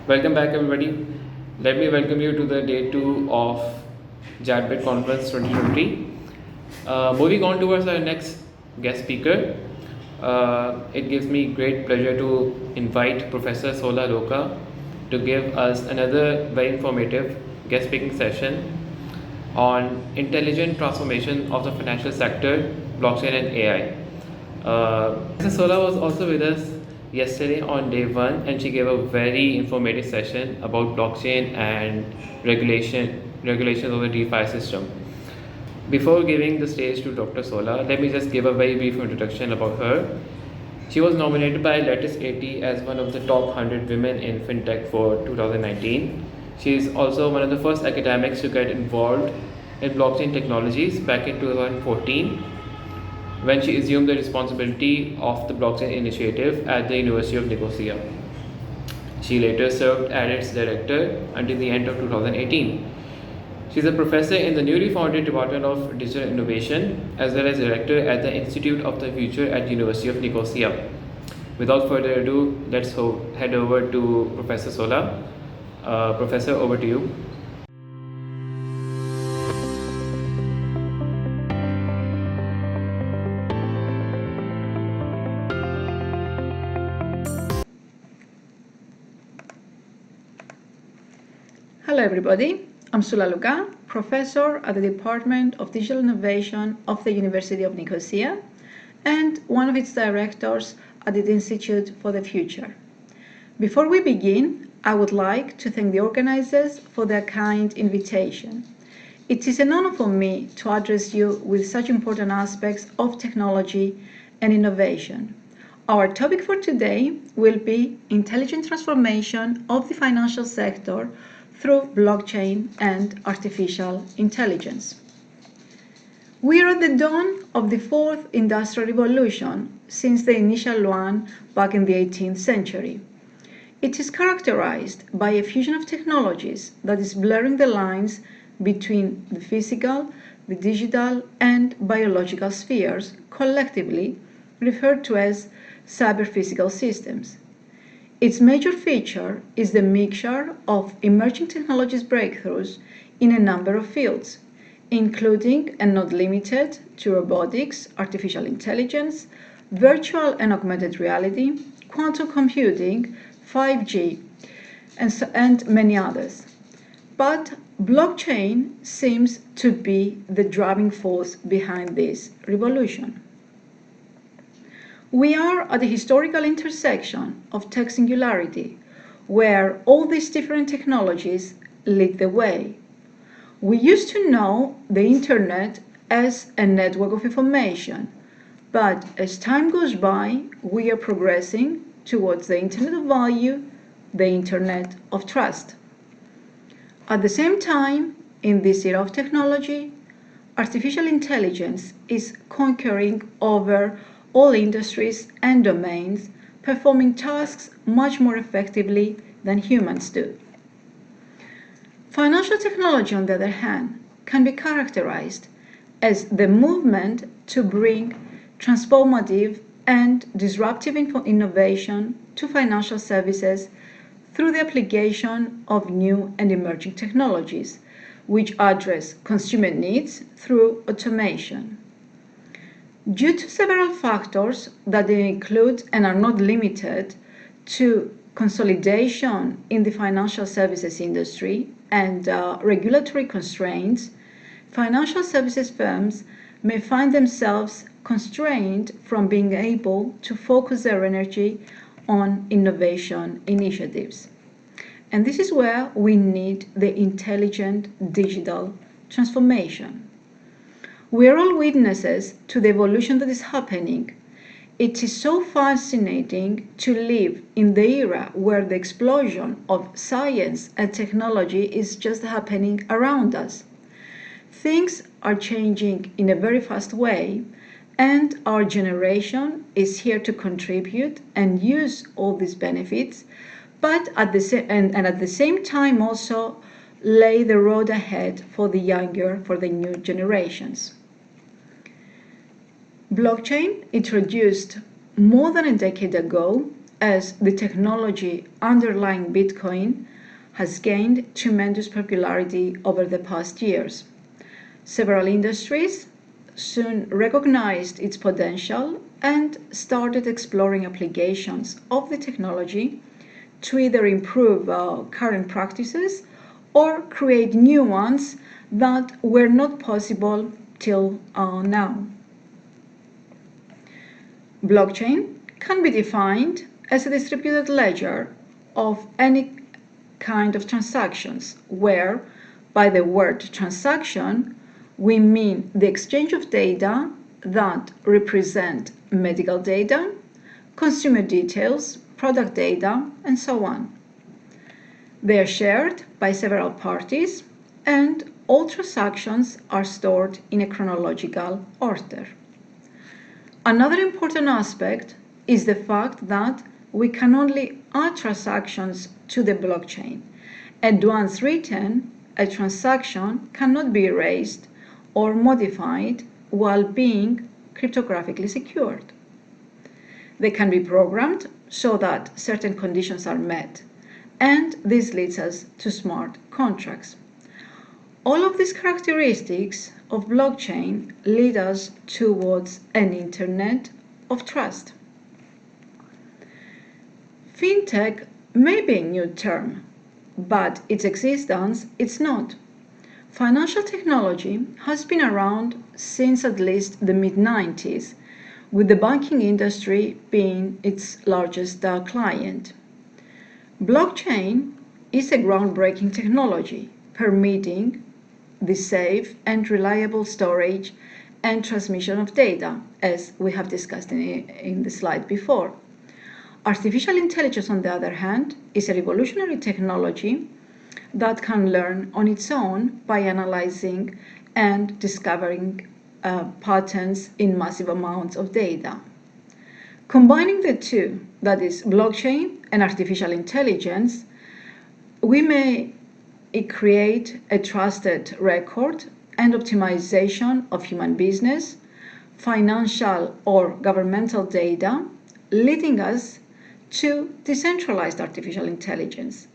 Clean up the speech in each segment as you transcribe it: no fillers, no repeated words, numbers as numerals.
Welcome back, everybody. Let me welcome you to the day 2 of JatBit Conference 2023. Moving on towards our next guest speaker, it gives me great pleasure to invite Professor Soulla Louca to give us another very informative guest speaking session on intelligent transformation of the financial sector, blockchain and AI. Professor Soulla was also with us yesterday on day 1 and she gave a very informative session about blockchain and regulations of the DeFi system. Before giving the stage to Dr. Soulla, let me just give a very brief introduction about her. She was nominated by Lattice 80 as one of the top 100 women in FinTech for 2019. She is also one of the first academics to get involved in blockchain technologies back in 2014 when she assumed the responsibility of the blockchain initiative at the University of Nicosia. She later served as its director until the end of 2018. She is a professor in the newly founded Department of Digital Innovation as well as director at the Institute of the Future at the University of Nicosia. Without further ado, let's head over to Professor Soulla. Professor, over to you. Hello everybody, I'm Soulla Louca, professor at the Department of Digital Innovation of the University of Nicosia and one of its directors at the Institute for the Future. Before we begin, I would like to thank the organizers for their kind invitation. It is an honor for me to address you with such important aspects of technology and innovation. Our topic for today will be intelligent transformation of the financial sector through blockchain and artificial intelligence. We are at the dawn of the fourth industrial revolution since the initial one back in the 18th century. It is characterized by a fusion of technologies that is blurring the lines between the physical, the digital, and biological spheres, collectively referred to as cyber-physical systems. Its major feature is the mixture of emerging technologies breakthroughs in a number of fields, including and not limited to robotics, artificial intelligence, virtual and augmented reality, quantum computing, 5G, and many others. But blockchain seems to be the driving force behind this revolution. We are at the historical intersection of tech singularity, where all these different technologies lead the way. We used to know the internet as a network of information, but as time goes by, we are progressing towards the internet of value, the internet of trust. At the same time, in this era of technology, artificial intelligence is conquering over all industries and domains, performing tasks much more effectively than humans do. Financial technology, on the other hand, can be characterized as the movement to bring transformative and disruptive innovation to financial services through the application of new and emerging technologies, which address consumer needs through automation. Due to several factors that include and are not limited to consolidation in the financial services industry and regulatory constraints, financial services firms may find themselves constrained from being able to focus their energy on innovation initiatives. And this is where we need the intelligent digital transformation. We are all witnesses to the evolution that is happening. It is so fascinating to live in the era where the explosion of science and technology is just happening around us. Things are changing in a very fast way, and our generation is here to contribute and use all these benefits, but at the same time also lay the road ahead for the new generations. Blockchain, introduced more than a decade ago, as the technology underlying Bitcoin has gained tremendous popularity over the past years. Several industries soon recognized its potential and started exploring applications of the technology to either improve current practices or create new ones that were not possible till now. Blockchain can be defined as a distributed ledger of any kind of transactions, where, by the word transaction, we mean the exchange of data that represent medical data, consumer details, product data, and so on. They are shared by several parties, and all transactions are stored in a chronological order. Another important aspect is the fact that we can only add transactions to the blockchain, and once written, a transaction cannot be erased or modified while being cryptographically secured. They can be programmed so that certain conditions are met, and this leads us to smart contracts. All of these characteristics of blockchain lead us towards an internet of trust. FinTech may be a new term, but its existence is not. Financial technology has been around since at least the mid-90s, with the banking industry being its largest client. Blockchain is a groundbreaking technology permitting the safe and reliable storage and transmission of data, as we have discussed in the slide before. Artificial intelligence, on the other hand, is a revolutionary technology that can learn on its own by analyzing and discovering patterns in massive amounts of data. Combining the two, that is, blockchain and artificial intelligence, we may create a trusted record and optimization of human business, financial or governmental data, leading us to decentralized artificial intelligence.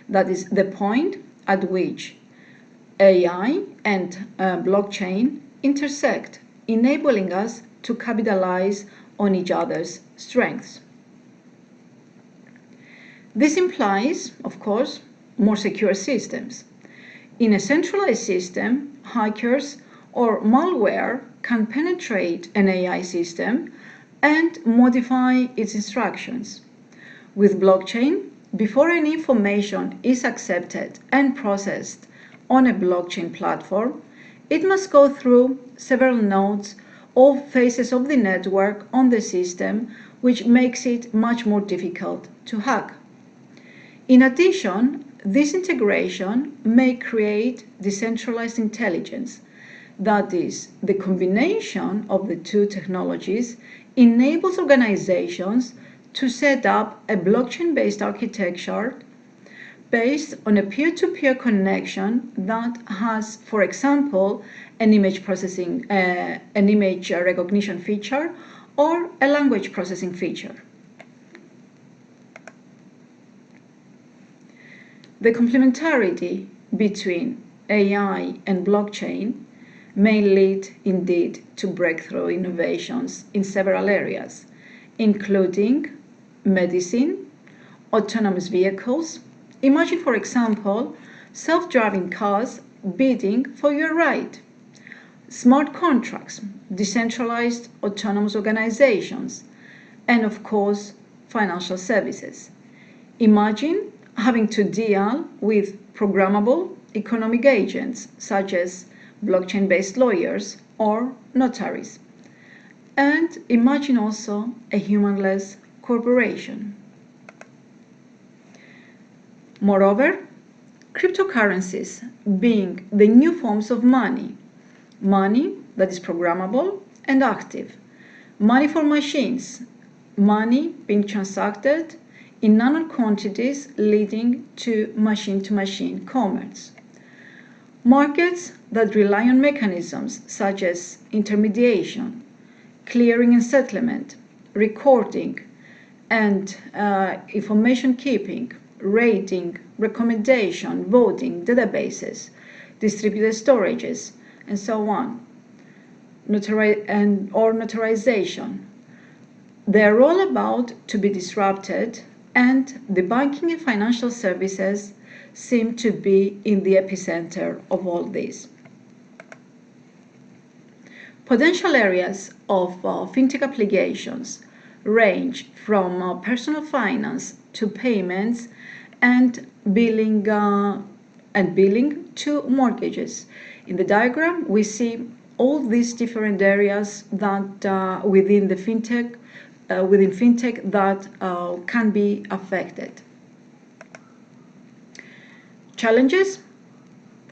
That is the point at which AI and blockchain intersect, enabling us to capitalize on each other's strengths. This implies, of course, more secure systems. In a centralized system, hackers or malware can penetrate an AI system and modify its instructions. With blockchain, before any information is accepted and processed on a blockchain platform, it must go through several nodes or phases of the network on the system, which makes it much more difficult to hack. In addition, this integration may create decentralized intelligence. That is, the combination of the two technologies enables organizations to set up a blockchain-based architecture based on a peer-to-peer connection that has, for example, an image recognition feature or a language processing feature. The complementarity between AI and blockchain may lead indeed to breakthrough innovations in several areas, including medicine, autonomous vehicles. Imagine, for example, self-driving cars bidding for your ride, smart contracts, decentralized autonomous organizations, and of course, financial services. Imagine having to deal with programmable economic agents such as blockchain-based lawyers or notaries. And imagine also a humanless corporation. Moreover, cryptocurrencies being the new forms of money that is programmable and active, money for machines, money being transacted in nano quantities leading to machine-to-machine commerce. Markets that rely on mechanisms such as intermediation, clearing and settlement, recording, and information keeping, rating, recommendation, voting, databases, distributed storages, and so on, or notarization. They are all about to be disrupted, and the banking and financial services seem to be in the epicenter of all this. Potential areas of fintech applications range from personal finance to payments and billing to mortgages. In the diagram, we see all these different areas that within fintech that can be affected. Challenges?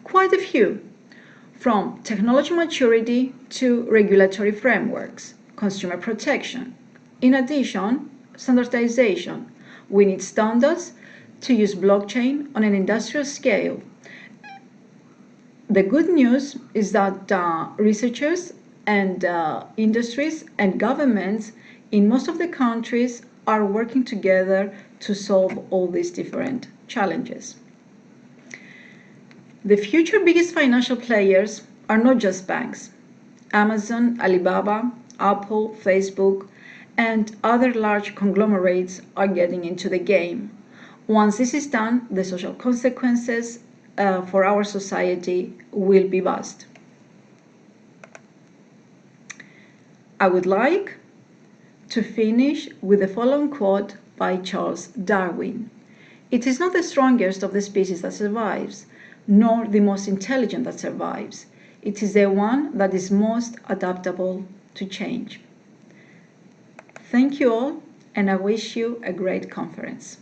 Quite a few, from technology maturity to regulatory frameworks, consumer protection. In addition, standardization. We need standards to use blockchain on an industrial scale. The good news is that researchers and industries and governments in most of the countries are working together to solve all these different challenges. The future biggest financial players are not just banks. Amazon, Alibaba, Apple, Facebook, and other large conglomerates are getting into the game. Once this is done, the social consequences for our society will be vast. I would like to finish with the following quote by Charles Darwin. "It is not the strongest of the species that survives, nor the most intelligent that survives. It is the one that is most adaptable to change." Thank you all, and I wish you a great conference.